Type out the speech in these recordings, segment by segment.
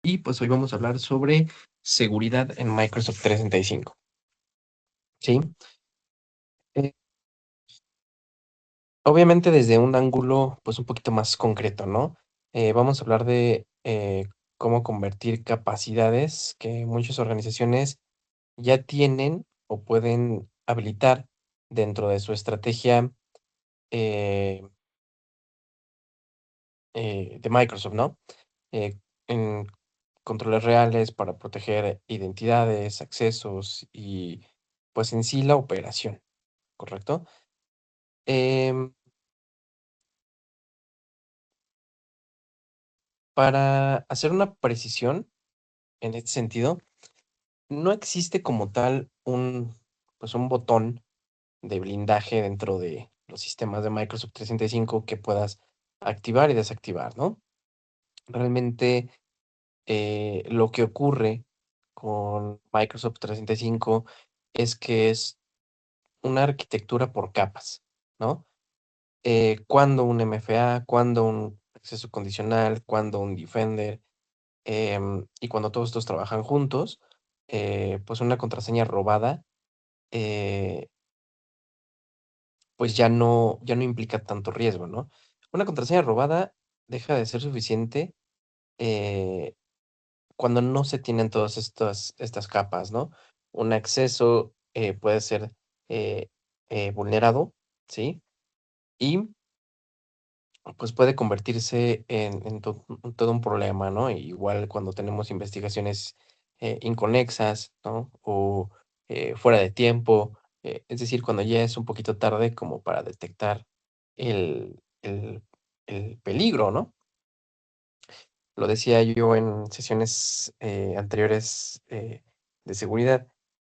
Y pues hoy vamos a hablar sobre seguridad en Microsoft 365, ¿sí? Eh, Obviamente desde un ángulo pues un poquito más concreto, ¿no? Vamos a hablar de cómo convertir capacidades que muchas organizaciones ya tienen o pueden habilitar dentro de su estrategia eh, de Microsoft, ¿no? En controles reales para proteger identidades, accesos y pues en sí la operación. ¿Correcto? Em, para hacer una precisión en este sentido, no existe como tal pues, un botón de blindaje dentro de los sistemas de Microsoft 365 que puedas activar y desactivar, ¿no? Realmente, lo que ocurre con Microsoft 365 es que es una arquitectura por capas, ¿no? Cuando un MFA, cuando un acceso condicional, cuando un Defender. Y cuando todos estos trabajan juntos, pues una contraseña robada, eh, pues ya no implica tanto riesgo, ¿no? Una contraseña robada deja de ser suficiente, eh, cuando no se tienen todas estas capas, ¿no? Un acceso, puede ser, eh, vulnerado, ¿sí? Y pues puede convertirse en todo un problema, ¿no? Igual cuando tenemos investigaciones, inconexas, ¿no? O, fuera de tiempo, es decir, cuando ya es un poquito tarde como para detectar el peligro, ¿no? Lo decía yo en sesiones, anteriores, de seguridad.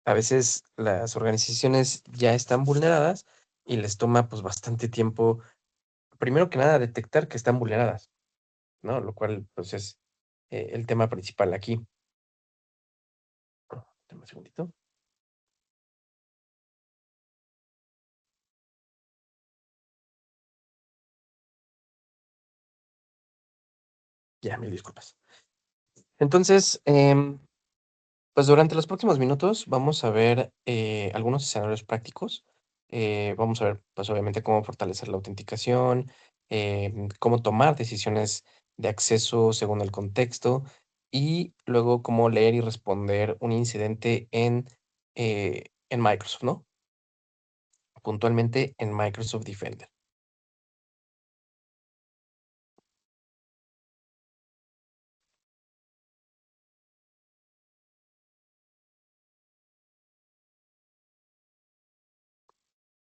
A veces las organizaciones ya están vulneradas y les toma, pues, bastante tiempo, primero que nada, detectar que están vulneradas. ¿No? Lo cual, pues, es, el tema principal aquí. Dame un segundito. Ya, mil disculpas. Entonces, pues, durante los próximos minutos vamos a ver, algunos escenarios prácticos. Vamos a ver, pues, obviamente, cómo fortalecer la autenticación, cómo tomar decisiones de acceso según el contexto, y luego cómo leer y responder un incidente en Microsoft, ¿no? Puntualmente en Microsoft Defender.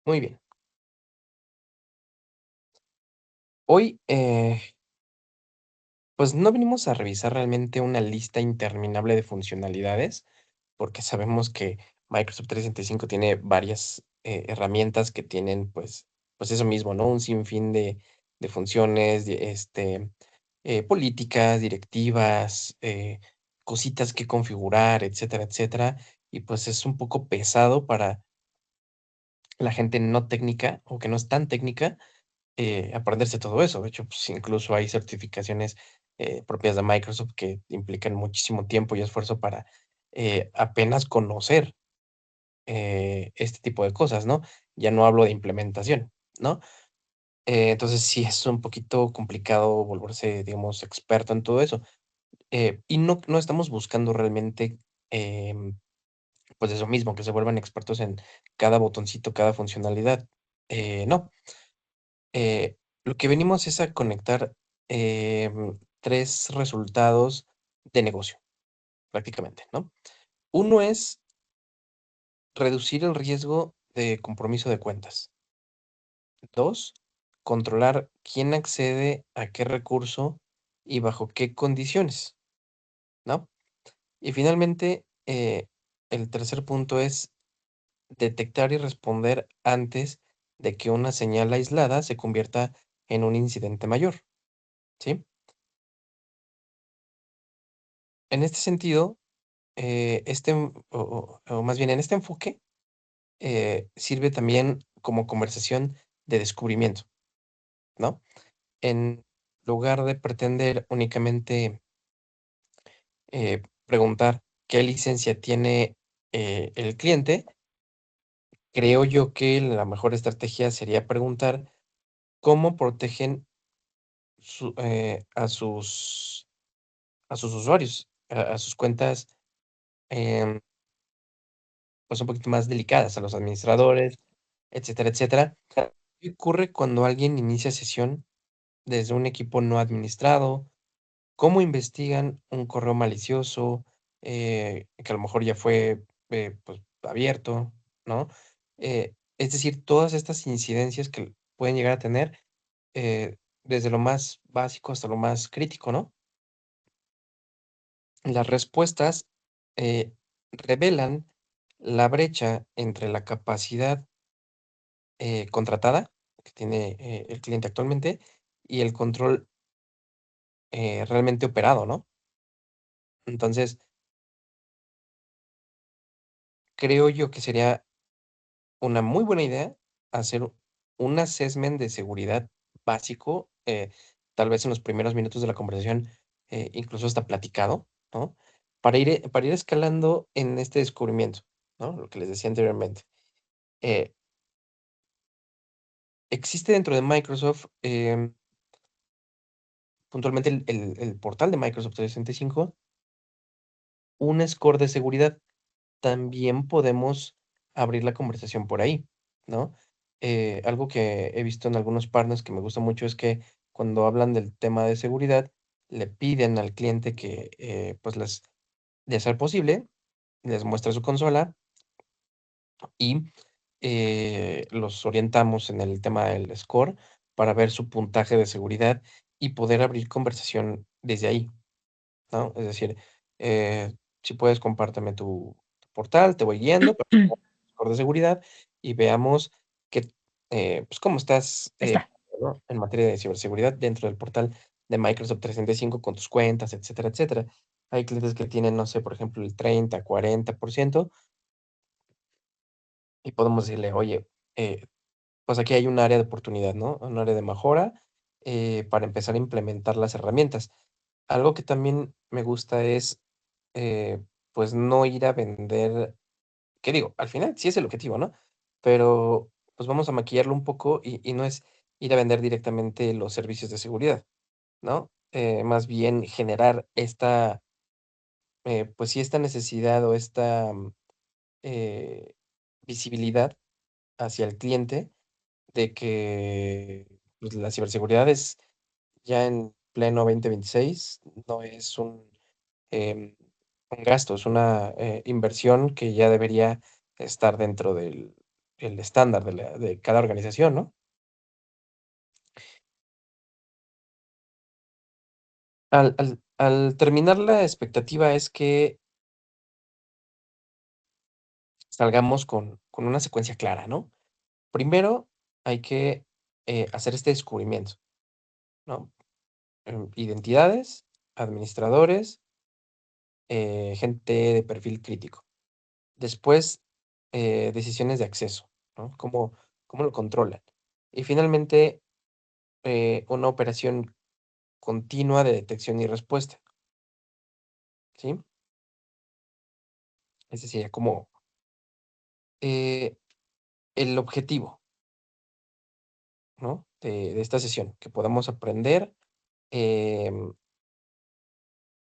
Muy bien. Hoy, pues no venimos a revisar realmente una lista interminable de funcionalidades, porque sabemos que Microsoft 365 tiene varias herramientas que tienen, pues eso mismo, ¿no? Un sinfín de funciones, políticas, directivas, cositas que configurar, etcétera, etcétera. Y pues es un poco pesado para la gente no técnica o que no es tan técnica aprenderse todo eso. De hecho, pues, incluso hay certificaciones, propias de Microsoft que implican muchísimo tiempo y esfuerzo para, apenas conocer, este tipo de cosas, ¿no? Ya no hablo de implementación, ¿no? Entonces, sí es un poquito complicado volverse, digamos, experto en todo eso. Y no estamos buscando realmente, pues, eso mismo, que se vuelvan expertos en cada botoncito, cada funcionalidad. No. Lo que venimos es a conectar, 3 resultados de negocio, prácticamente, ¿no? Uno es reducir el riesgo de compromiso de cuentas. 2, controlar quién accede a qué recurso y bajo qué condiciones, ¿no? Y finalmente, el tercer punto es detectar y responder antes de que una señal aislada se convierta en un incidente mayor, ¿sí? En este sentido, o más bien en este enfoque, sirve también como conversación de descubrimiento, ¿no? En lugar de pretender únicamente preguntar qué licencia tiene, el cliente. Creo yo que la mejor estrategia sería preguntar cómo protegen a sus usuarios, a sus cuentas, em, pues, un poquito más delicadas, a los administradores, etcétera, etcétera. ¿Qué ocurre cuando alguien inicia sesión desde un equipo no administrado? ¿Cómo investigan un correo malicioso, que a lo mejor ya fue, pues, abierto, ¿no? Es decir, todas estas incidencias que pueden llegar a tener, desde lo más básico hasta lo más crítico, ¿no? Las respuestas, revelan la brecha entre la capacidad, contratada que tiene, el cliente actualmente y el control, realmente operado, ¿no? Entonces, creo yo que sería una muy buena idea hacer un assessment de seguridad básico, tal vez en los primeros minutos de la conversación, incluso hasta platicado, ¿no? Para ir escalando en este descubrimiento, ¿no? Lo que les decía anteriormente. Eh, Existe dentro de Microsoft, puntualmente el portal de Microsoft 365, un score de seguridad. También podemos abrir la conversación por ahí, ¿no? Algo que he visto en algunos partners que me gusta mucho es que cuando hablan del tema de seguridad, le piden al cliente que, pues, de ser posible, les muestre su consola y, los orientamos en el tema del score para ver su puntaje de seguridad y poder abrir conversación desde ahí, ¿no? Es decir, si puedes, compárteme tu portal, te voy guiando para que veamos tu score de seguridad y veamos qué, pues, cómo estás, Está. ¿no? En materia de ciberseguridad dentro del portal de Microsoft 365 con tus cuentas, etcétera, etcétera. Hay clientes que tienen, no sé, por ejemplo, el 30, 40% y podemos decirle: "Oye, pues aquí hay un área de oportunidad, ¿no? Un área de mejora, para empezar a implementar las herramientas". Algo que también me gusta es, pues, no ir a vender, que digo, al final sí es el objetivo, ¿no? Pero, pues, vamos a maquillarlo un poco y no es ir a vender directamente los servicios de seguridad, ¿no? Más bien generar esta, pues sí, esta necesidad o esta, eh, visibilidad hacia el cliente de que, pues, la ciberseguridad es ya en pleno 2026, no es em, un gasto, es una, inversión que ya debería estar dentro del el estándar de cada organización, ¿no? Al terminar, la expectativa es que salgamos con una secuencia clara, ¿no? Primero, hay que, hacer este descubrimiento, ¿no? Identidades, administradores, gente de perfil crítico. Después, decisiones de acceso, ¿no? ¿Cómo lo controlan? Y finalmente, una operación continua de detección y respuesta, ¿sí? Ese sería como, eh, el objetivo, ¿no? De esta sesión, que podamos aprender, em,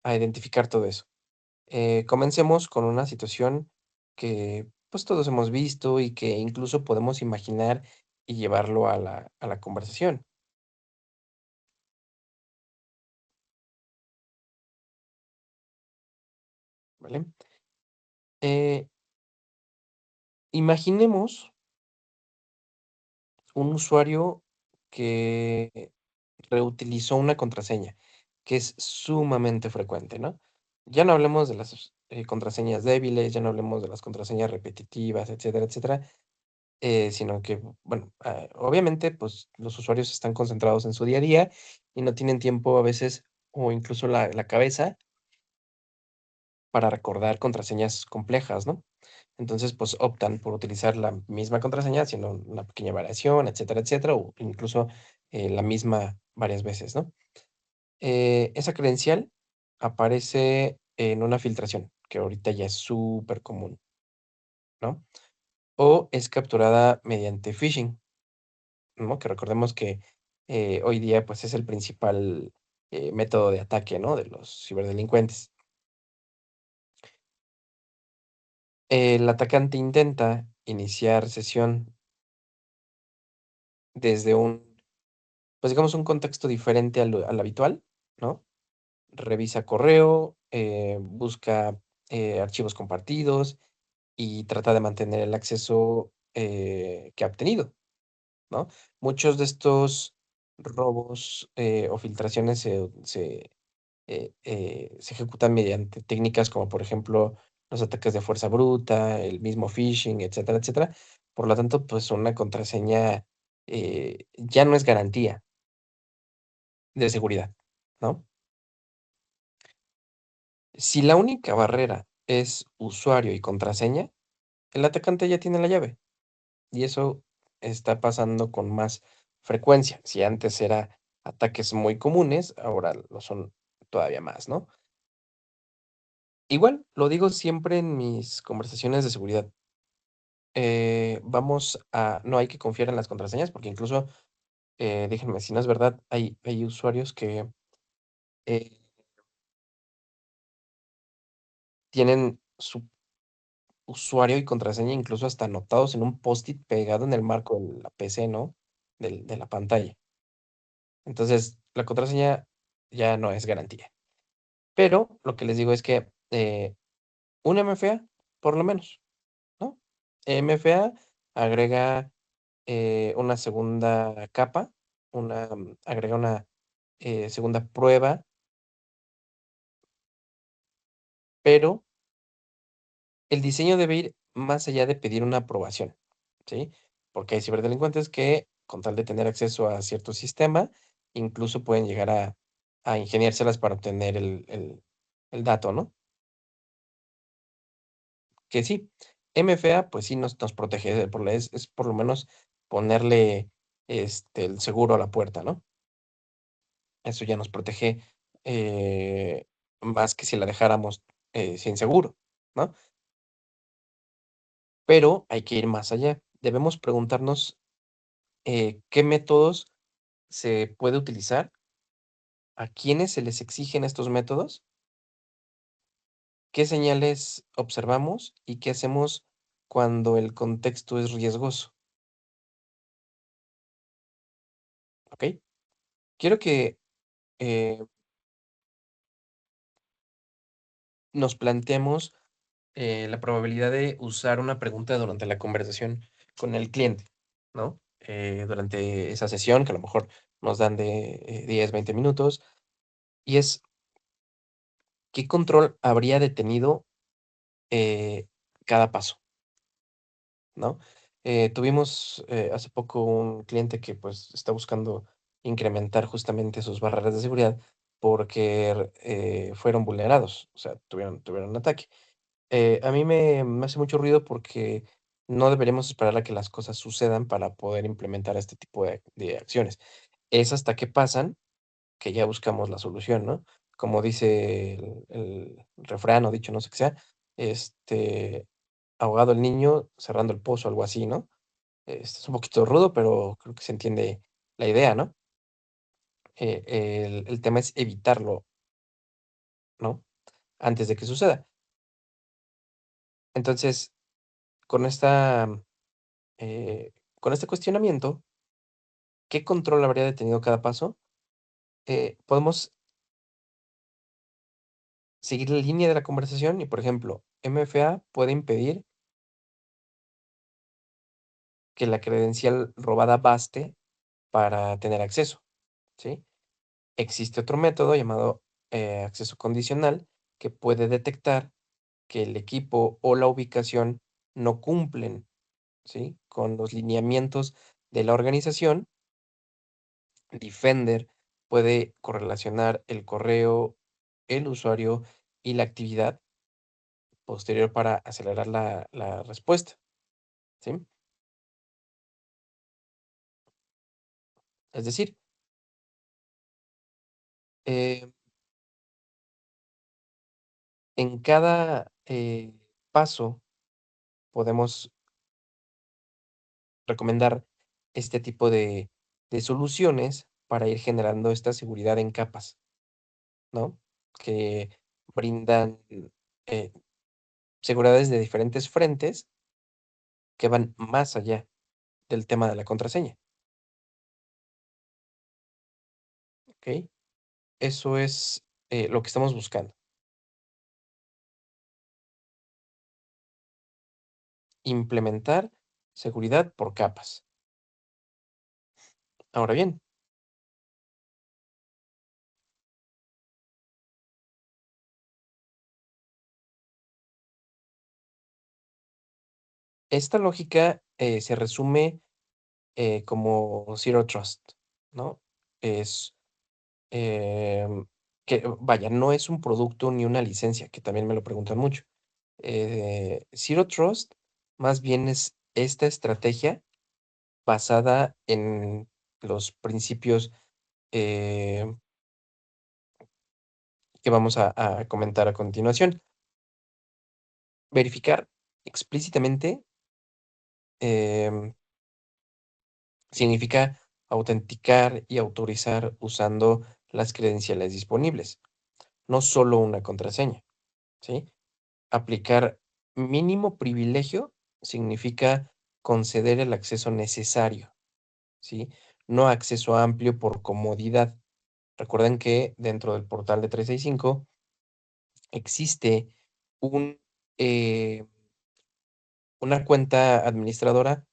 a identificar todo eso. Comencemos con una situación que, pues, todos hemos visto y que incluso podemos imaginar y llevarlo a la conversación, ¿vale? Eh, Imaginemos un usuario que reutilizó una contraseña, que es sumamente frecuente, ¿no? Ya no hablemos de las, contraseñas débiles, ya no hablemos de las contraseñas repetitivas, etcétera, etcétera, sino que, bueno, obviamente, pues, los usuarios están concentrados en su día a día y no tienen tiempo a veces, o incluso la cabeza para recordar contraseñas complejas, ¿no? Entonces, pues, optan por utilizar la misma contraseña, haciendo una pequeña variación, etcétera, etcétera, o incluso, la misma varias veces, ¿no? Esa credencial aparece en una filtración, que ahorita ya es súper común, ¿no? O es capturada mediante phishing, ¿no? Que recordemos que, hoy día, pues, es el principal, método de ataque, ¿no? De los ciberdelincuentes. El atacante intenta iniciar sesión desde un, pues, digamos, un contexto diferente al habitual, ¿no? Revisa correo, busca, archivos compartidos y trata de mantener el acceso, que ha obtenido, ¿no? Muchos de estos robos, o filtraciones se ejecutan mediante técnicas como, por ejemplo, los ataques de fuerza bruta, el mismo phishing, etcétera, etcétera. Por lo tanto, pues, una contraseña, ya no es garantía de seguridad, ¿no? Si la única barrera es usuario y contraseña, el atacante ya tiene la llave, y eso está pasando con más frecuencia. Si antes era ataques muy comunes, ahora lo son todavía más, ¿no? Igual, lo digo siempre en mis conversaciones de seguridad. No hay que confiar en las contraseñas, porque incluso, déjenme, si no es verdad, hay usuarios que, eh, tienen su usuario y contraseña incluso hasta anotados en un Post-it pegado en el marco de la PC, ¿no? De la pantalla. Entonces, la contraseña ya no es garantía. Pero lo que les digo es que, un MFA, por lo menos, ¿no? MFA agrega, una segunda capa, agrega una, segunda prueba, pero el diseño debe ir más allá de pedir una aprobación, ¿sí? Porque hay ciberdelincuentes que, con tal de tener acceso a cierto sistema, incluso pueden llegar a ingeniárselas para obtener el dato, ¿no? Que sí, MFA, pues sí nos protege, es por lo menos ponerle, el seguro a la puerta, ¿no? Eso ya nos protege, más que si la dejáramos, sin seguro, ¿no? Pero hay que ir más allá. Debemos preguntarnos, ¿qué métodos se puede utilizar? ¿A quiénes se les exigen estos métodos? ¿Qué señales observamos? ¿Y qué hacemos cuando el contexto es riesgoso? ¿Ok? Quiero que, eh, nos planteemos, la probabilidad de usar una pregunta durante la conversación con el cliente, ¿no? Durante esa sesión, que a lo mejor nos dan de, 10, 20 minutos, y es, ¿qué control habría detenido, cada paso? ¿No? Tuvimos, hace poco un cliente que, pues, está buscando incrementar justamente sus barreras de seguridad porque, fueron vulnerados, o sea, tuvieron un ataque. A mí me hace mucho ruido porque no deberíamos esperar a que las cosas sucedan para poder implementar este tipo de acciones. Es hasta que pasan que ya buscamos la solución, ¿no? Como dice el refrán o dicho, no sé qué sea, ahogado el niño, cerrando el pozo, algo así, ¿no? Es un poquito rudo, pero creo que se entiende la idea, ¿no? El tema es evitarlo, ¿no? Antes de que suceda. Entonces, con esta, con este cuestionamiento, ¿qué control habría detenido cada paso? Podemos seguir la línea de la conversación y, por ejemplo, MFA puede impedir que la credencial robada baste para tener acceso, ¿sí? Existe otro método llamado, acceso condicional que puede detectar que el equipo o la ubicación no cumplen, ¿sí? Con los lineamientos de la organización. Defender puede correlacionar el correo, el usuario y la actividad posterior para acelerar la respuesta, ¿sí? Es decir, eh, En cada, paso podemos recomendar este tipo de soluciones para ir generando esta seguridad en capas, ¿no? Que brindan, eh, seguridades de diferentes frentes que van más allá del tema de la contraseña, ¿okey? Eso es, lo que estamos buscando, implementar seguridad por capas. Ahora bien, esta lógica, se resume, como Zero Trust, ¿no? Es, que vaya, no es un producto ni una licencia, que también me lo preguntan mucho. Zero Trust más bien es esta estrategia basada en los principios, eh, que vamos a comentar a continuación. Verificar explícitamente, em, significa autenticar y autorizar usando las credenciales disponibles, no solo una contraseña, ¿sí? Aplicar mínimo privilegio significa conceder el acceso necesario, ¿sí? No acceso amplio por comodidad. Recuerden que dentro del portal de 365 existe un, eh, una cuenta administradora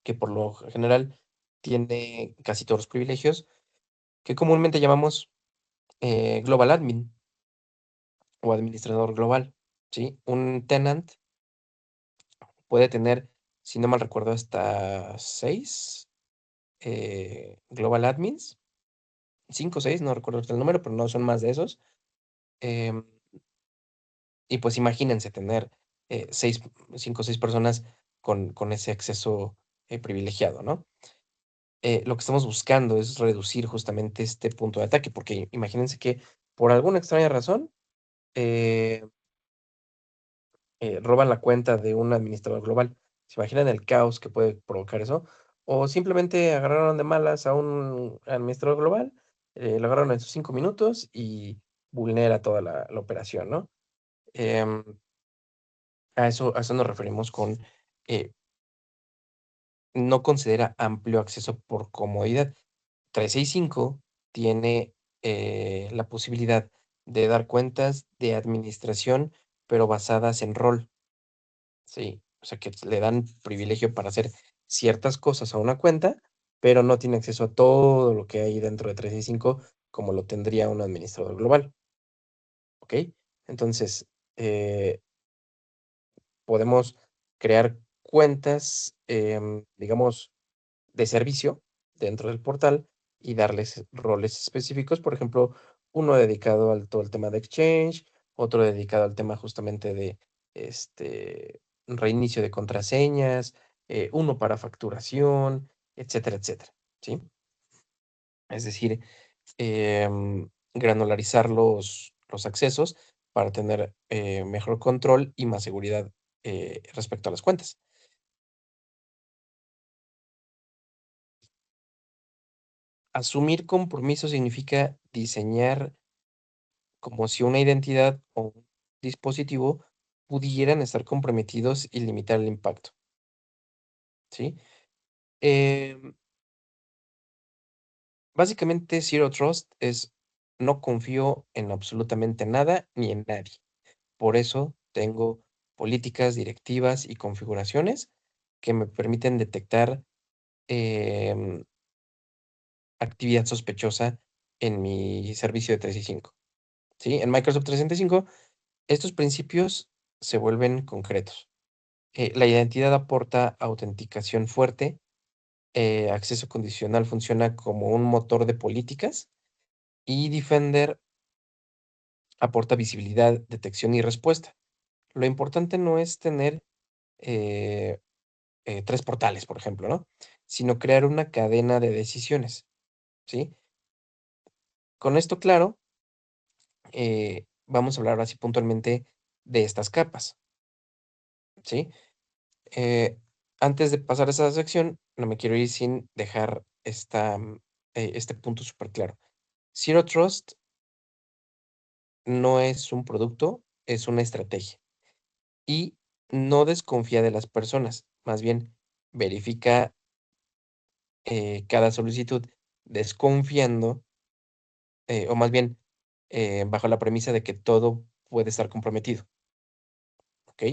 que por lo general tiene casi todos los privilegios, que comúnmente llamamos Global Admin o administrador global, ¿sí? Un tenant puede tener, si no mal recuerdo, hasta 6 Global Admins, 5 o 6, no recuerdo ahorita el número, pero no son más de esos. em, y pues imagínense tener 6, 5 o 6 personas con ese acceso privilegiado, ¿no? Lo que estamos buscando es reducir justamente este punto de ataque, porque imagínense que por alguna extraña razón, eh, roban la cuenta de un administrador global. ¿Se imaginan el caos que puede provocar eso? O simplemente agarraron de malas a un administrador global, lo agarraron en sus 5 minutos y vulnera toda la operación, ¿no? Em, a eso nos referimos con, eh, no considera amplio acceso por comodidad. 365 tiene, la posibilidad de dar cuentas de administración, pero basadas en rol. Sí, o sea, que le dan privilegio para hacer ciertas cosas a una cuenta, pero no tiene acceso a todo lo que hay dentro de 365 como lo tendría un administrador global, ¿ok? Entonces, podemos crear cuentas, digamos, de servicio dentro del portal y darles roles específicos, por ejemplo, uno dedicado al todo el tema de Exchange, otro dedicado al tema justamente de reinicio de contraseñas, uno para facturación, etcétera, etcétera, ¿sí? Es decir, granularizar los accesos para tener mejor control y más seguridad respecto a las cuentas. Asumir compromiso significa diseñar como si una identidad o un dispositivo pudieran estar comprometidos y limitar el impacto, ¿sí? Em, Básicamente, Zero Trust es no confío en absolutamente nada ni en nadie. Por eso tengo políticas, directivas y configuraciones que me permiten detectar em, actividad sospechosa en mi servicio de 365, ¿sí? En Microsoft 365 estos principios se vuelven concretos. La identidad aporta autenticación fuerte, acceso condicional funciona como un motor de políticas y Defender aporta visibilidad, detección y respuesta. Lo importante no es tener eh, 3 portales, por ejemplo, ¿no? Sino crear una cadena de decisiones, ¿sí? Con esto claro, vamos a hablar ahora sí puntualmente de estas capas, ¿sí? Eh, Antes de pasar a esa sección, no me quiero ir sin dejar este punto súper claro. Zero Trust no es un producto, es una estrategia. Y no desconfía de las personas, más bien verifica cada solicitud desconfiando, o más bien bajo la premisa de que todo puede estar comprometido, ¿ok?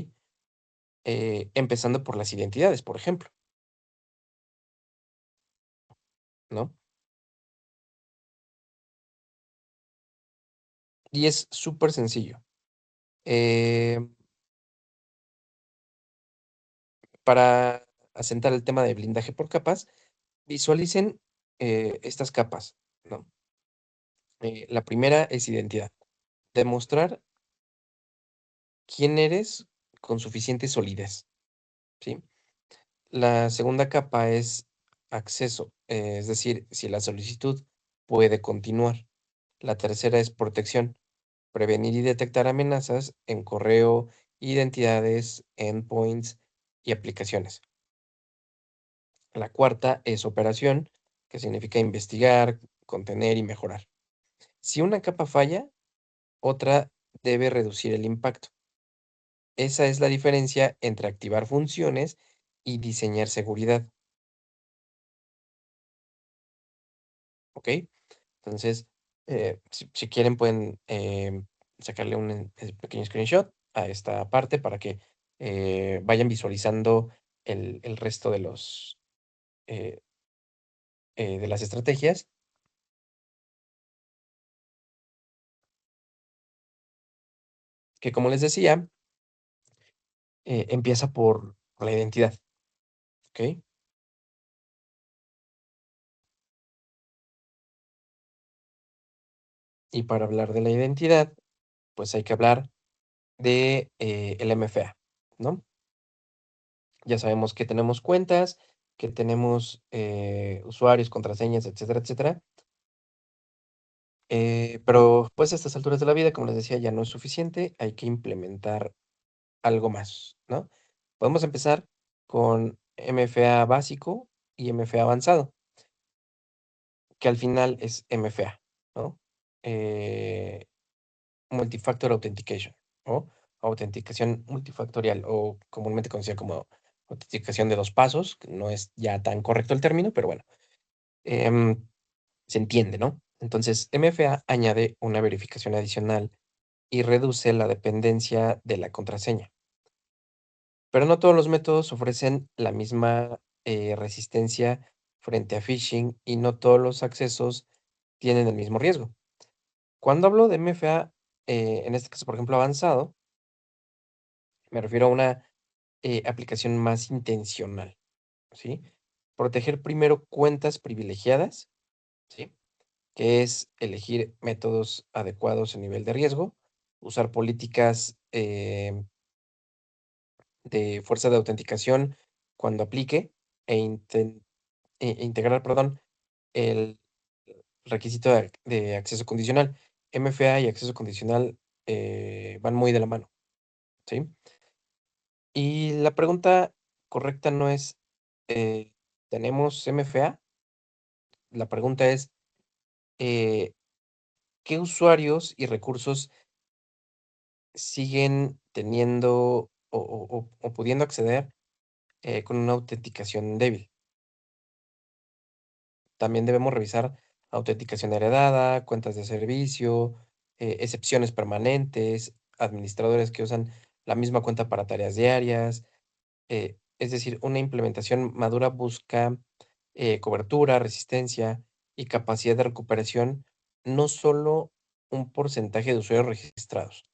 Empezando por las identidades, por ejemplo, ¿no? Y es súper sencillo. Eh, para asentar el tema de blindaje por capas, visualicen estas capas, ¿no? La primera es identidad. Demostrar quién eres con suficiente solidez, ¿sí? La segunda capa es acceso, es decir, si la solicitud puede continuar. La tercera es protección, prevenir y detectar amenazas en correo, identidades, endpoints y aplicaciones. La cuarta es operación, que significa investigar, contener y mejorar. Si una capa falla, otra debe reducir el impacto. Esa es la diferencia entre activar funciones y diseñar seguridad, ¿ok? Entonces, si quieren pueden sacarle un pequeño screenshot a esta parte para que vayan visualizando el resto de eh, de las estrategias, que como les decía, empieza por la identidad, ¿ok? Y para hablar de la identidad, pues hay que hablar de el MFA, ¿no? Ya sabemos que tenemos cuentas, que tenemos usuarios, contraseñas, etcétera, etcétera. Pero pues a estas alturas de la vida, como les decía, ya no es suficiente, hay que implementar algo más, ¿no? Podemos empezar con MFA básico y MFA avanzado, que al final es MFA, ¿no? Eh, Multifactor Authentication o autenticación multifactorial o comúnmente conocida como autenticación de dos pasos, que no es ya tan correcto el término, pero bueno, em, se entiende, ¿no? Entonces, MFA añade una verificación adicional y reduce la dependencia de la contraseña. Pero no todos los métodos ofrecen la misma resistencia frente a phishing y no todos los accesos tienen el mismo riesgo. Cuando hablo de MFA, en este caso, por ejemplo, avanzado, me refiero a una aplicación más intencional, ¿sí? Proteger primero cuentas privilegiadas, ¿sí? Que es elegir métodos adecuados a nivel de riesgo, usar políticas de fuerza de autenticación cuando aplique e, integrar, perdón, el requisito de acceso condicional. MFA y acceso condicional van muy de la mano, ¿sí? Y la pregunta correcta no es, ¿tenemos MFA? La pregunta es, eh, ¿qué usuarios y recursos siguen teniendo o pudiendo acceder con una autenticación débil? También debemos revisar autenticación heredada, cuentas de servicio, excepciones permanentes, administradores que usan la misma cuenta para tareas diarias. Es decir, una implementación madura busca cobertura, resistencia y capacidad de recuperación, no solo un porcentaje de usuarios registrados.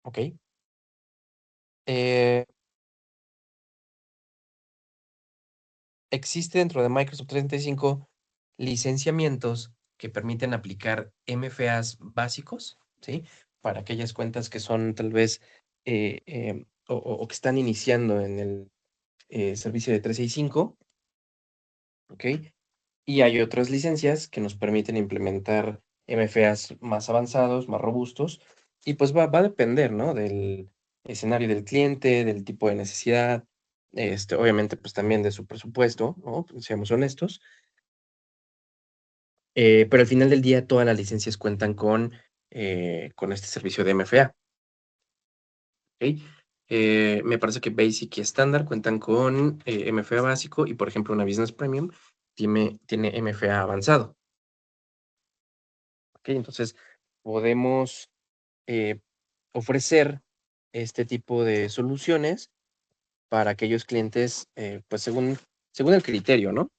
¿Ok? Eh, Existe dentro de Microsoft 365 licenciamientos que permiten aplicar MFAs básicos, ¿sí? Para aquellas cuentas que son tal vez o que están iniciando en el servicio de 365, ¿ok? Y hay otras licencias que nos permiten implementar MFAs más avanzados, más robustos, y pues va a depender, ¿no? Del escenario del cliente, del tipo de necesidad, obviamente, pues también de su presupuesto, ¿no? Seamos honestos. Pero al final del día todas las licencias cuentan con este servicio de MFA, ¿okey? Me parece que Basic y estándar cuentan con, MFA básico y, por ejemplo, una Business Premium tiene MFA avanzado, ¿okey? Entonces, podemos, eh, ofrecer este tipo de soluciones para aquellos clientes, pues, según el criterio, ¿no?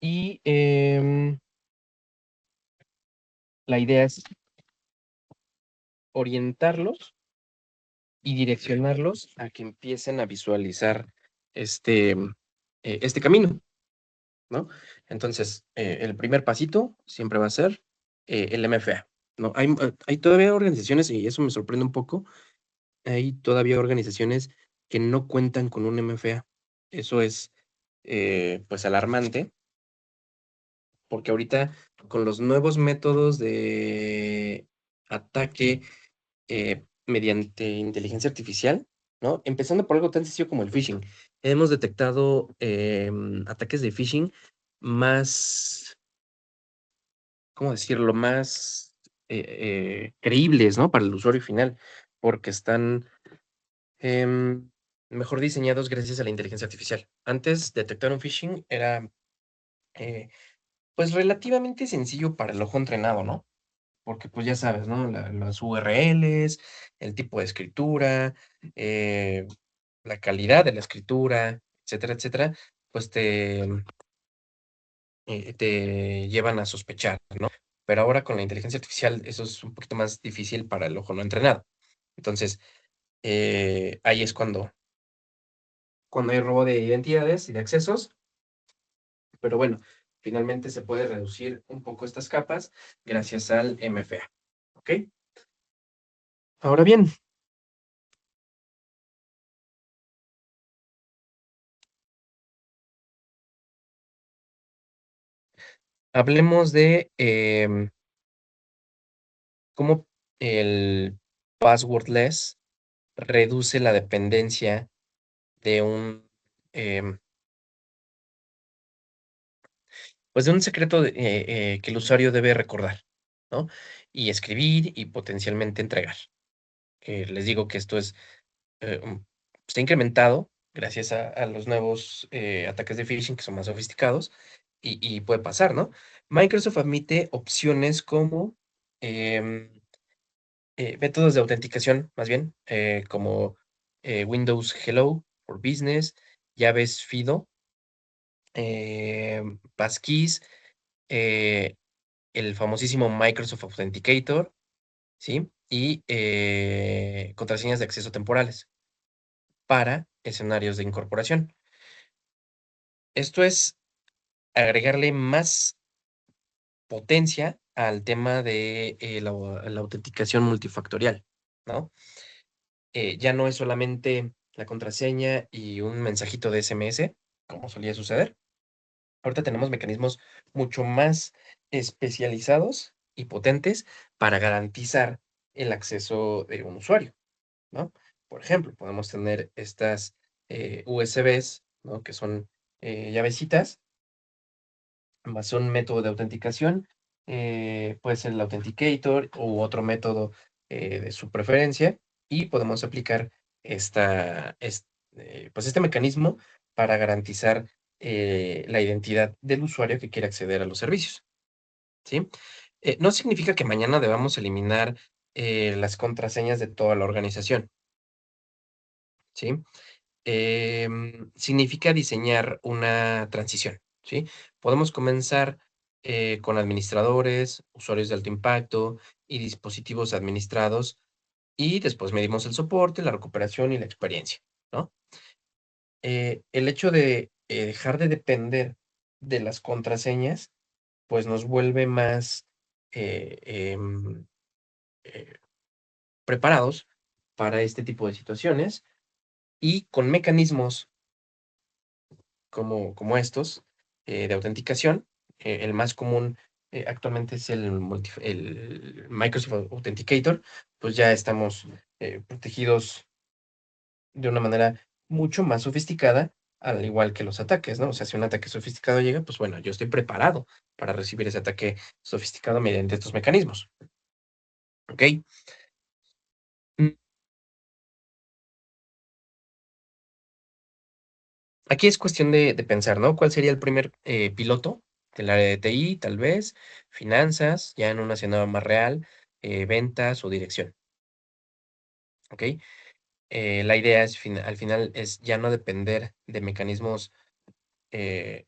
Y, la idea es orientarlos y direccionarlos a que empiecen a visualizar este camino, ¿no? Entonces, el primer pasito siempre va a ser, el MFA, ¿no? Hay todavía organizaciones, y eso me sorprende un poco, hay todavía organizaciones que no cuentan con un MFA. Eso es, pues, alarmante, porque ahorita con los nuevos métodos de ataque mediante inteligencia artificial, ¿no? Empezando por algo tan sencillo como el phishing. Hemos detectado, ataques de phishing más, ¿cómo decirlo? Más, creíbles, ¿no? Para el usuario final, porque están, mejor diseñados gracias a la inteligencia artificial. Antes, detectar un phishing era, eh, pues, relativamente sencillo para el ojo entrenado, ¿no? Porque, pues, ya sabes, ¿no? Las URLs, el tipo de escritura, eh, la calidad de la escritura, etcétera, etcétera, pues te llevan a sospechar, ¿no? Pero ahora con la inteligencia artificial eso es un poquito más difícil para el ojo no entrenado. Entonces, ahí es cuando hay robo de identidades y de accesos, pero bueno, finalmente se puede reducir un poco estas capas gracias al MFA, ¿ok? Ahora bien, hablemos de, cómo el passwordless reduce la dependencia de em, pues, de un secreto que el usuario debe recordar, ¿no? Y escribir y potencialmente entregar. Les digo que esto es, está incrementado gracias a los nuevos, ataques de phishing que son más sofisticados y puede pasar, ¿no? Microsoft admite opciones como, em métodos de autenticación, más bien, como, Windows Hello for Business, llaves FIDO, passkeys, eh, el famosísimo Microsoft Authenticator, ¿sí? Y, contraseñas de acceso temporales para escenarios de incorporación. Esto es agregarle más potencia al tema de, la autenticación multifactorial, ¿no? Ya no es solamente la contraseña y un mensajito de SMS, como solía suceder. Ahorita tenemos mecanismos mucho más especializados y potentes para garantizar el acceso de un usuario, ¿no? Por ejemplo, podemos tener estas USBs, ¿no? Que son llavecitas más un método de autenticación, puede ser el Authenticator u otro método, de su preferencia, y podemos aplicar pues, este mecanismo para garantizar, la identidad del usuario que quiere acceder a los servicios, ¿sí? No significa que mañana debamos eliminar, las contraseñas de toda la organización, ¿sí? Significa diseñar una transición, ¿sí? Podemos comenzar con administradores, usuarios de alto impacto y dispositivos administrados, y después medimos el soporte, la recuperación y la experiencia, ¿no? El hecho de dejar de depender de las contraseñas, pues nos vuelve más eh, em, eh, preparados para este tipo de situaciones y con mecanismos como estos. de autenticación. El más común, actualmente es el Microsoft Authenticator, pues ya estamos, protegidos de una manera mucho más sofisticada, al igual que los ataques, ¿no? O sea, si un ataque sofisticado llega, pues bueno, yo estoy preparado para recibir ese ataque sofisticado mediante estos mecanismos, ¿okey? Mm, Aquí es cuestión de pensar, ¿no? ¿Cuál sería el primer, piloto? Del área de TI, tal vez, finanzas, ya en una escenario más real, ventas o dirección, ¿okey? La idea es al final es ya no depender de mecanismos, eh,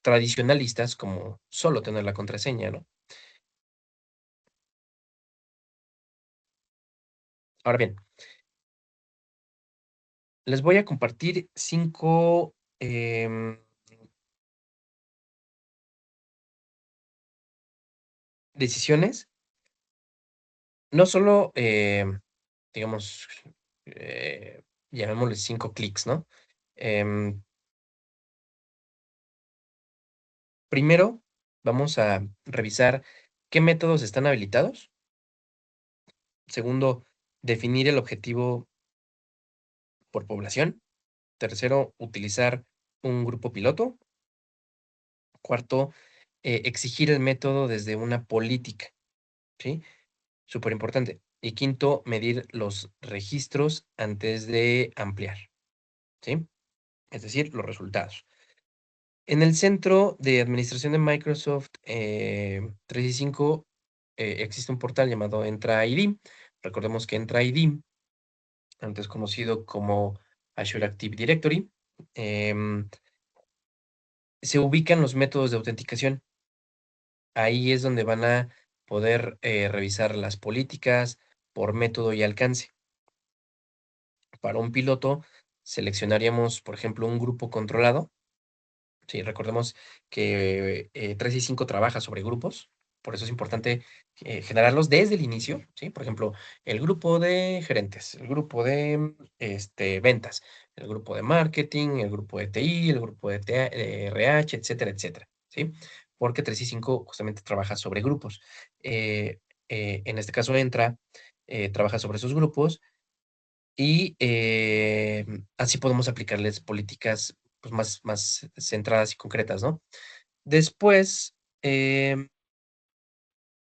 tradicionalistas como solo tener la contraseña, ¿no? Ahora bien, les voy a compartir 5 decisiones, no solo, digamos, llamémosle 5 clics, ¿no? Em, Primero, vamos a revisar qué métodos están habilitados. Segundo, definir el objetivo por población. Tercero, utilizar un grupo piloto. Cuarto, exigir el método desde una política, ¿sí? Súper importante. Y quinto, medir los registros antes de ampliar, ¿sí? Es decir, los resultados. En el centro de administración de Microsoft 365 existe un portal llamado Entra ID. Recordemos que Entra ID, antes conocido como Azure Active Directory, em, se ubican los métodos de autenticación. Ahí es donde van a poder revisar las políticas por método y alcance. Para un piloto, seleccionaríamos, por ejemplo, un grupo controlado. Sí, recordemos que 365 trabaja sobre grupos, por eso es importante generarlos desde el inicio, ¿sí? Por ejemplo, el grupo de gerentes, el grupo de ventas, el grupo de marketing, el grupo de TI, el grupo de RH, etcétera, etcétera, ¿sí? Porque 365 justamente trabaja sobre grupos. Eh, en este caso entra, trabaja sobre esos grupos y, así podemos aplicarles políticas, pues, más centradas y concretas, ¿no? Después,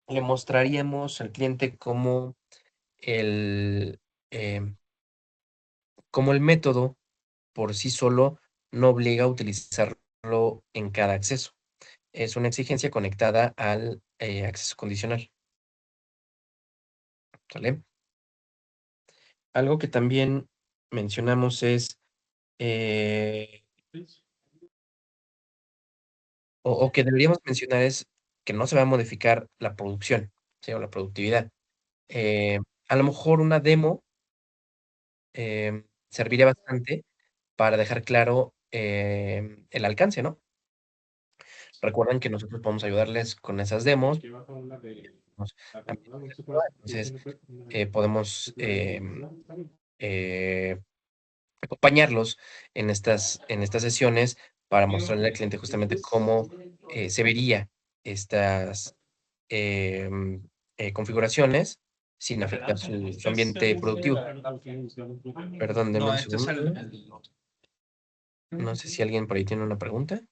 le mostraríamos al cliente el, em, cómo el método por sí solo no obliga a utilizarlo en cada acceso. Es una exigencia conectada al, acceso condicional, ¿sale? Algo que también mencionamos es, eh o que deberíamos mencionar es que no se va a modificar la producción, ¿sí? O la productividad. Eh, a lo mejor una demo, serviría bastante para dejar claro, el alcance, ¿no? Recuerden que nosotros podemos ayudarles con esas demos, nos entonces, podemos, eh, acompañarlos en estas sesiones para mostrarle al cliente justamente cómo, se vería estas, em, configuraciones sin afectar su ambiente productivo. Perdón, denme un segundo. No sé si alguien por ahí tiene una pregunta.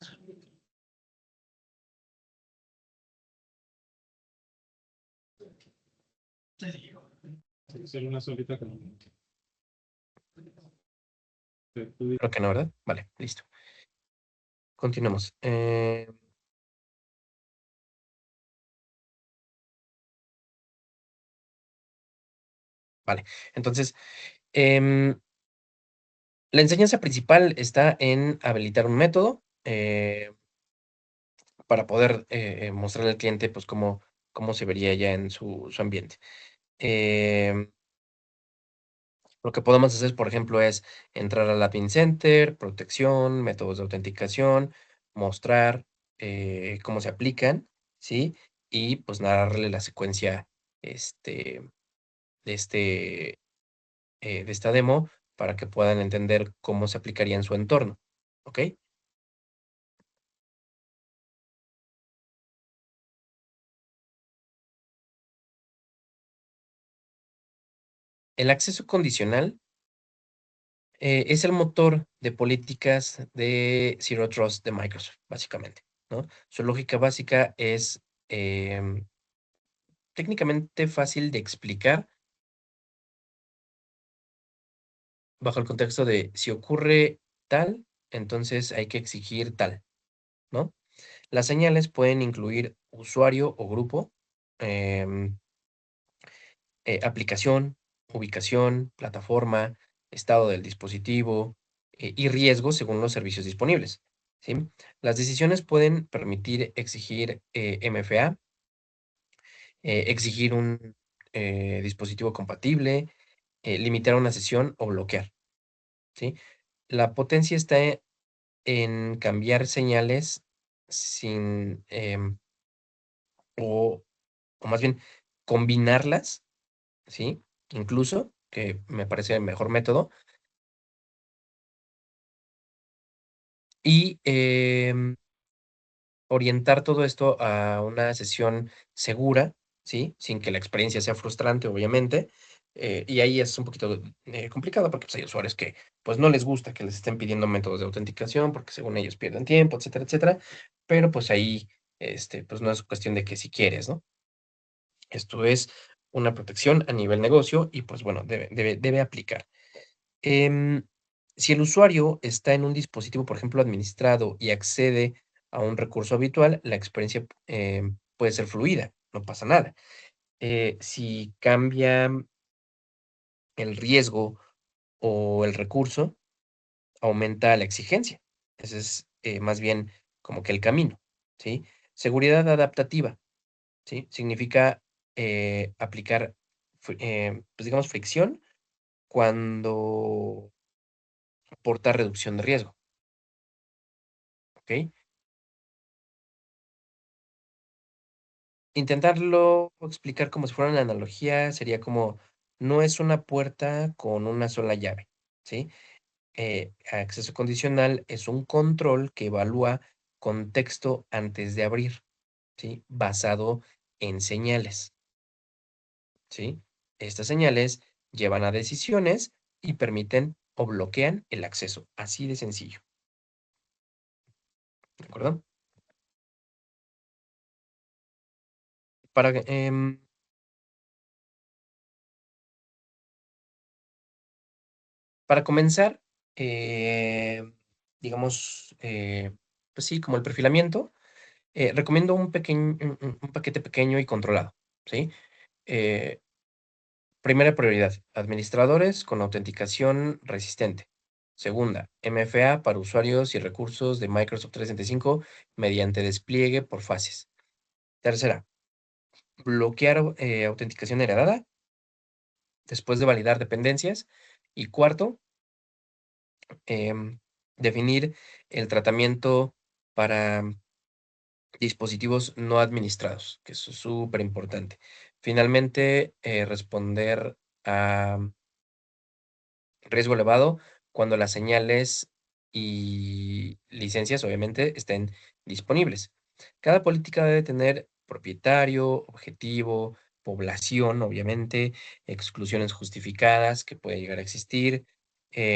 Creo que no, ¿verdad? Vale, listo. Continuemos. Vale, entonces, em, la enseñanza principal está en habilitar un método, para poder, mostrarle al cliente, pues, cómo se vería ya en su ambiente. Em, lo que podemos hacer, por ejemplo, es entrar al Admin Center, protección, métodos de autenticación, mostrar, cómo se aplican, ¿sí? Y, pues, narrarle la secuencia, este, de de esta demo para que puedan entender cómo se aplicaría en su entorno, ¿okey? El acceso condicional es el motor de políticas de Zero Trust de Microsoft, básicamente, ¿no? Su lógica básica es técnicamente fácil de explicar bajo el contexto de si ocurre tal, entonces hay que exigir tal, ¿no? Las señales pueden incluir usuario o grupo, em, aplicación, ubicación, plataforma, estado del dispositivo y riesgo según los servicios disponibles. ¿Sí? Las decisiones pueden permitir exigir MFA, exigir un dispositivo compatible, limitar una sesión o bloquear. ¿Sí? La potencia está en cambiar señales sin, o, o más bien combinarlas, ¿sí? Incluso, que me parece el mejor método, y orientar todo esto a una sesión segura, ¿sí? Sin que la experiencia sea frustrante, obviamente. Y ahí es un poquito complicado porque pues, hay usuarios que pues no les gusta que les estén pidiendo métodos de autenticación porque según ellos pierden tiempo, etcétera, etcétera. Pero pues ahí, pues no es cuestión de que si quieres, ¿no? Esto es una protección a nivel negocio y pues bueno, debe aplicar. Em, si el usuario está en un dispositivo, por ejemplo, administrado y accede a un recurso habitual, la experiencia puede ser fluida, no pasa nada. Si cambia el riesgo o el recurso, aumenta la exigencia. Ese es más bien como que el camino, ¿sí? Seguridad adaptativa, ¿sí? Significa aplicar, pues digamos, fricción cuando aporta reducción de riesgo, ¿ok? Intentarlo explicar como si fuera una analogía sería como, no es una puerta con una sola llave, ¿sí? Acceso condicional es un control que evalúa contexto antes de abrir, ¿sí? Basado en señales, ¿sí? Estas señales llevan a decisiones y permiten o bloquean el acceso, así de sencillo, ¿de acuerdo? Para, para comenzar, eh, digamos, pues sí, como el perfilamiento, recomiendo un paquete pequeño y controlado, ¿sí? Eh, primera prioridad, administradores con autenticación resistente. Segunda, MFA para usuarios y recursos de Microsoft 365 mediante despliegue por fases. Tercera, bloquear autenticación heredada después de validar dependencias. Y cuarto, definir el tratamiento para dispositivos no administrados, que eso es súper importante. Finalmente, responder a riesgo elevado cuando las señales y licencias, obviamente, estén disponibles. Cada política debe tener propietario, objetivo, población, obviamente, exclusiones justificadas que puede llegar a existir,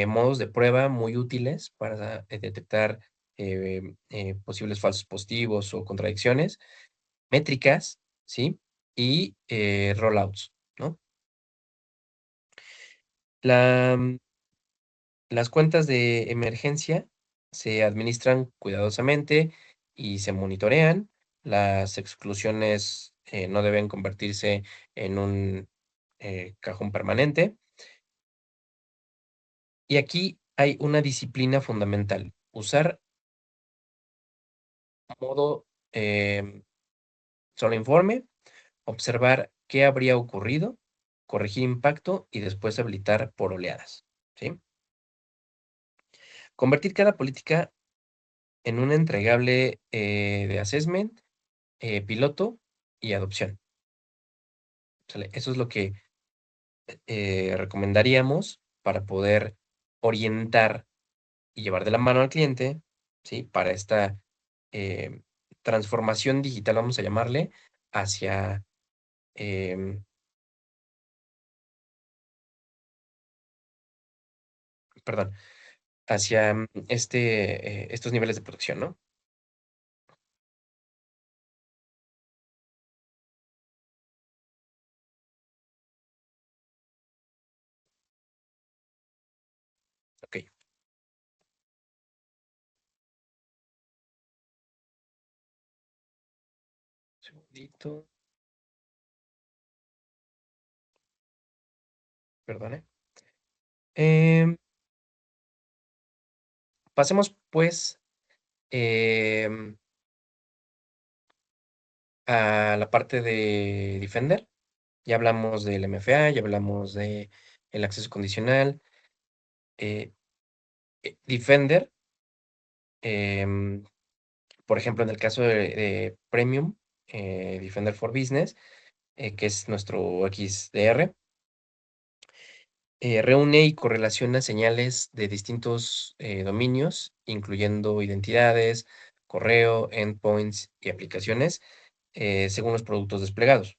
modos de prueba muy útiles para detectar posibles falsos positivos o contradicciones, métricas, ¿sí? Y rollouts, ¿no? La, Las cuentas de emergencia se administran cuidadosamente y se monitorean. Las exclusiones no deben convertirse en un cajón permanente. Y aquí hay una disciplina fundamental. Usar modo solo informe, observar qué habría ocurrido, corregir impacto y después habilitar por oleadas. ¿Sí? Convertir cada política en un entregable de assessment, piloto y adopción, ¿sale? Eso es lo que recomendaríamos para poder orientar y llevar de la mano al cliente, ¿sí? Para esta eh, transformación digital, vamos a llamarle, hacia em, perdón, hacia, estos niveles de protección, ¿no? Okey, segundito, perdón, ¿eh? Em, Pasemos, pues, em, a la parte de Defender. Ya hablamos del MFA, ya hablamos de el acceso condicional. eh, Defender, em, por ejemplo, en el caso de Premium, Defender for Business, que es nuestro XDR, reúne y correlaciona señales de distintos dominios, incluyendo identidades, correo, endpoints y aplicaciones, según los productos desplegados.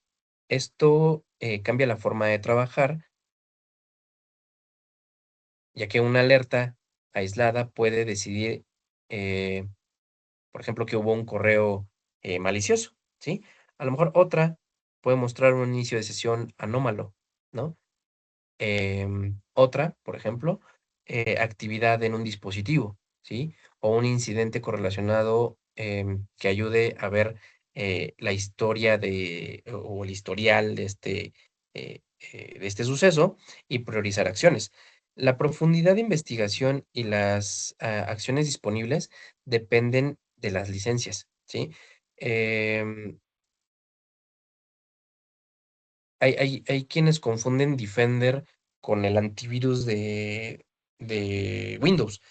Esto cambia la forma de trabajar, ya que una alerta aislada puede decidir, eh, por ejemplo, que hubo un correo malicioso, ¿sí? A lo mejor otra puede mostrar un inicio de sesión anómalo, ¿no? Otra, por ejemplo, actividad en un dispositivo, ¿sí? O un incidente correlacionado, que ayude a ver, la historia o el historial de este suceso y priorizar acciones. La profundidad de investigación y las, acciones disponibles dependen de las licencias, ¿sí? Em, hay quienes confunden Defender con el antivirus de Windows.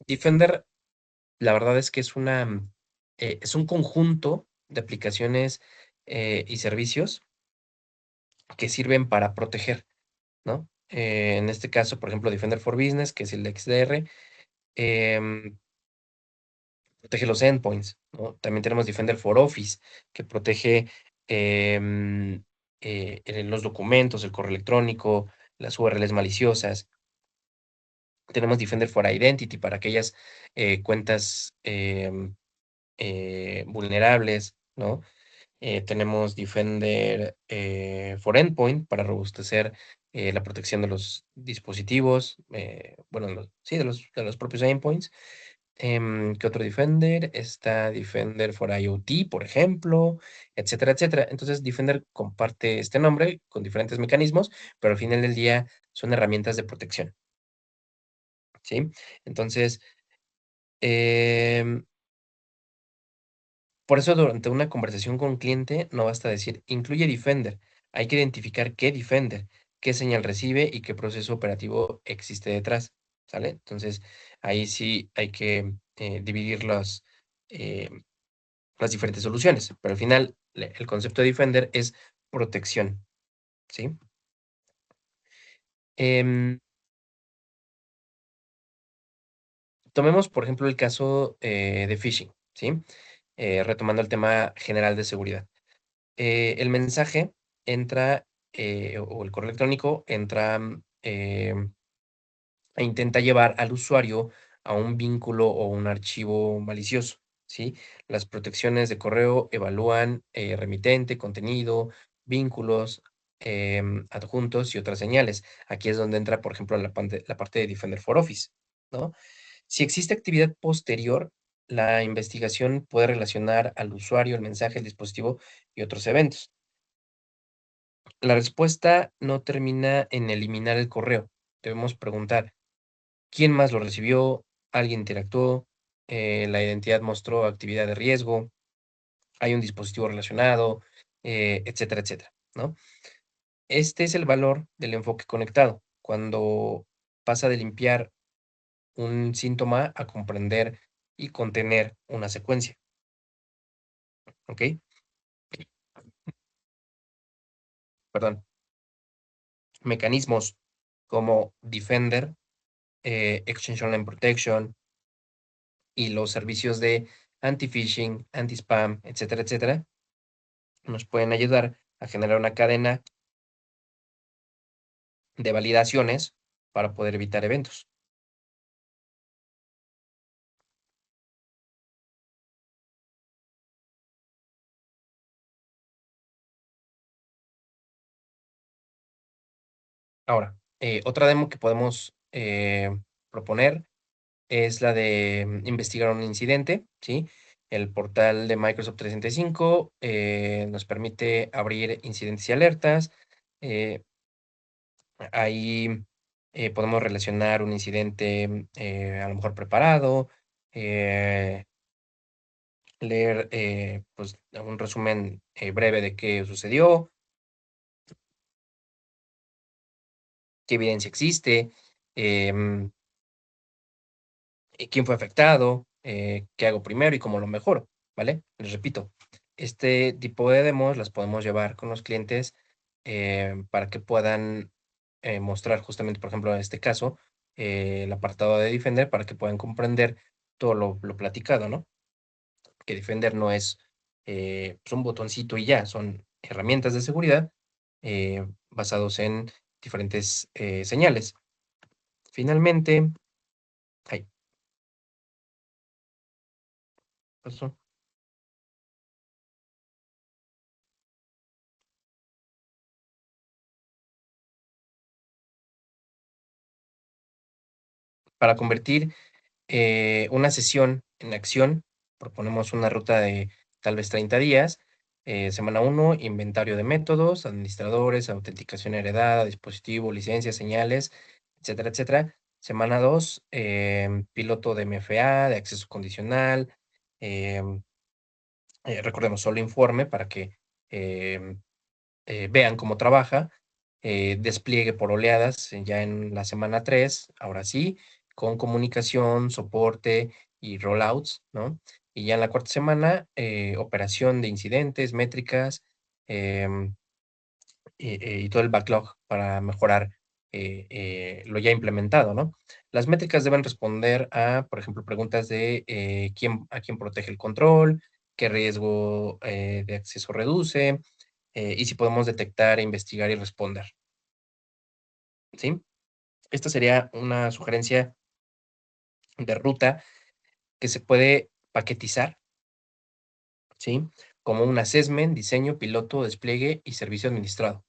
Defender, la verdad es que es un conjunto de aplicaciones, y servicios que sirven para proteger, ¿no? En este caso, por ejemplo, Defender for Business, que es el XDR, em, protege los endpoints, ¿no? También tenemos Defender for Office, que protege, em, los documentos, el correo electrónico, las URLs maliciosas. Tenemos Defender for Identity para aquellas, cuentas, vulnerables, ¿no? Tenemos Defender, for Endpoint para robustecer, la protección de los dispositivos, bueno, sí, de los propios endpoints. ¿Qué otro Defender? Está Defender for IoT, por ejemplo, etcétera, etcétera. Entonces, Defender comparte este nombre con diferentes mecanismos, pero al final del día son herramientas de protección, ¿sí? Entonces, em, por eso durante una conversación con cliente no basta decir, incluye Defender. Hay que identificar qué Defender, qué señal recibe y qué proceso operativo existe detrás, ¿sale? Entonces, ahí sí hay que dividir eh, las diferentes soluciones, pero al final el concepto de Defender es protección, ¿sí? Em, Tomemos, por ejemplo, el caso de phishing, ¿sí? Retomando el tema general de seguridad. El mensaje entra, o el correo electrónico entra, e intenta llevar al usuario a un vínculo o un archivo malicioso, ¿sí? Las protecciones de correo evalúan remitente, contenido, vínculos, adjuntos y otras señales. Aquí es donde entra, por ejemplo, la parte de Defender for Office, ¿no? Si existe actividad posterior, la investigación puede relacionar al usuario, el mensaje, el dispositivo y otros eventos. La respuesta no termina en eliminar el correo. Debemos preguntar, ¿quién más lo recibió? ¿Alguien interactuó? ¿La identidad mostró actividad de riesgo? ¿Hay un dispositivo relacionado? Etcétera, etcétera, ¿no? Este es el valor del enfoque conectado, cuando pasa de limpiar un síntoma a comprender y contener una secuencia, ¿ok? Perdón. Mecanismos como Defender, Exchange Online Protection, y los servicios de anti-phishing, anti-spam, etcétera, etcétera, nos pueden ayudar a generar una cadena de validaciones para poder evitar eventos. Ahora, otra demo que podemos proponer es la de investigar un incidente, ¿sí? El portal de Microsoft 365 nos permite abrir incidentes y alertas. eh, Ahí podemos relacionar un incidente a lo mejor preparado, eh, leer pues, un resumen breve de qué sucedió, qué evidencia existe, em, quién fue afectado, qué hago primero y cómo lo mejoro, ¿vale? Les repito, este tipo de demos las podemos llevar con los clientes para que puedan mostrar justamente, por ejemplo, en este caso, el apartado de Defender para que puedan comprender todo lo platicado, ¿no? Que Defender no es pues un botoncito y ya, son herramientas de seguridad basados en diferentes señales. Finalmente, ay, pasó. Para convertir una sesión en acción, proponemos una ruta de tal vez 30 días. Semana uno, inventario de métodos, administradores, autenticación heredada, dispositivo, licencias, señales, etcétera, etcétera. Semana 2, piloto de MFA, de acceso condicional. em, Recordemos, solo informe para que em, vean cómo trabaja, despliegue por oleadas ya en la semana 3 ahora sí, con comunicación, soporte y rollouts, ¿no? Y ya en la cuarta semana, operación de incidentes, métricas, em, y todo el backlog para mejorar lo ya implementado, ¿no? Las métricas deben responder a, por ejemplo, preguntas de a quién protege el control, qué riesgo de acceso reduce, y si podemos detectar, investigar y responder, ¿sí? Esta sería una sugerencia de ruta que se puede paquetizar, ¿sí? Como un assessment, diseño, piloto, despliegue y servicio administrado,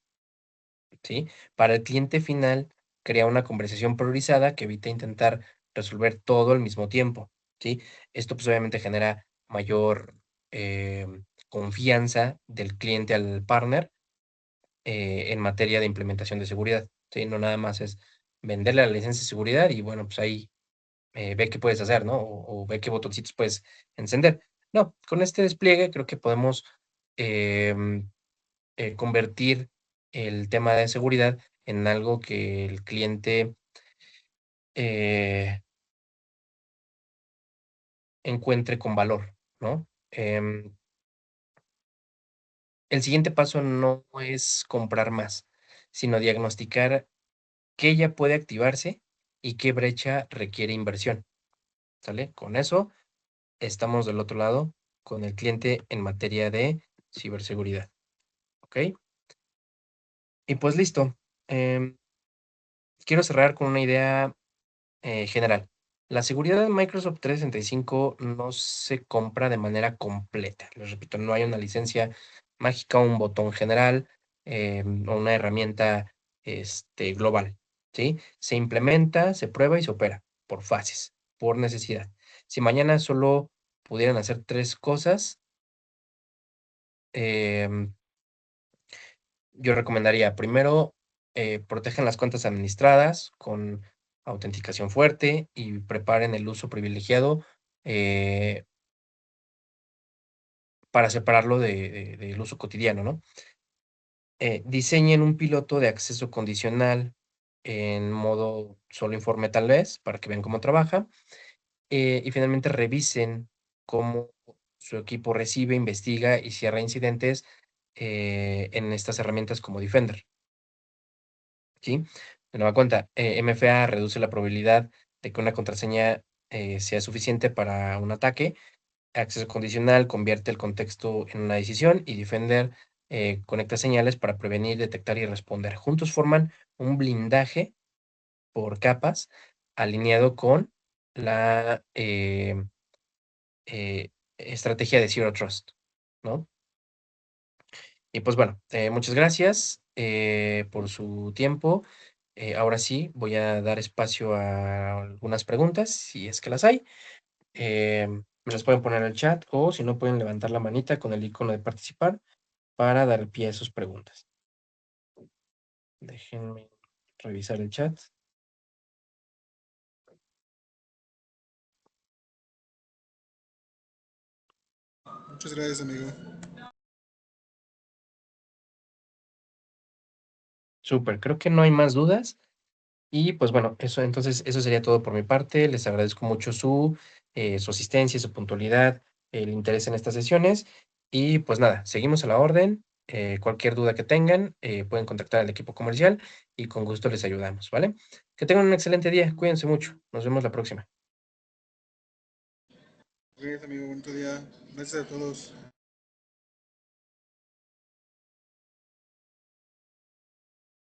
¿sí? Para el cliente final, crea una conversación priorizada que evita intentar resolver todo al mismo tiempo, ¿sí? Esto pues obviamente genera mayor confianza del cliente al partner en materia de implementación de seguridad, ¿sí? No nada más es venderle la licencia de seguridad y bueno, pues ahí ve qué puedes hacer, ¿no? O ve qué botoncitos puedes encender. No, con este despliegue creo que podemos em, convertir el tema de seguridad en algo que el cliente eh, encuentre con valor, ¿no? El siguiente paso no es comprar más, sino diagnosticar qué ya puede activarse y qué brecha requiere inversión, ¿sale? Con eso estamos del otro lado con el cliente en materia de ciberseguridad, ¿ok? Y pues listo. Quiero cerrar con una idea general. La seguridad de Microsoft 365 no se compra de manera completa. Les repito, no hay una licencia mágica, un botón general o una herramienta global, ¿sí? Se implementa, se prueba y se opera por fases, por necesidad. Si mañana solo pudieran hacer tres cosas, em, yo recomendaría, primero, protejan las cuentas administradas con autenticación fuerte y preparen el uso privilegiado eh, para separarlo del uso cotidiano, ¿no? Diseñen un piloto de acceso condicional en modo solo informe tal vez, para que vean cómo trabaja. Y finalmente revisen cómo su equipo recibe, investiga y cierra incidentes en estas herramientas como Defender. ¿Sí? De nueva cuenta, MFA reduce la probabilidad de que una contraseña sea suficiente para un ataque. Acceso condicional convierte el contexto en una decisión y Defender conecta señales para prevenir, detectar y responder. Juntos forman un blindaje por capas alineado con la estrategia de Zero Trust, ¿no? Y pues bueno, muchas gracias por su tiempo. Ahora sí, voy a dar espacio a algunas preguntas, si es que las hay. Me las pueden poner en el chat o si no, pueden levantar la manita con el icono de participar para dar pie a sus preguntas. Déjenme revisar el chat. Muchas gracias, amigo. Súper, creo que no hay más dudas. Y pues bueno, eso sería todo por mi parte. Les agradezco mucho su asistencia, su puntualidad, el interés en estas sesiones. Y pues nada, seguimos a la orden. Cualquier duda que tengan, pueden contactar al equipo comercial y con gusto les ayudamos, ¿vale? Que tengan un excelente día. Cuídense mucho. Nos vemos la próxima. Gracias, amigo. Bonito día. Gracias a todos.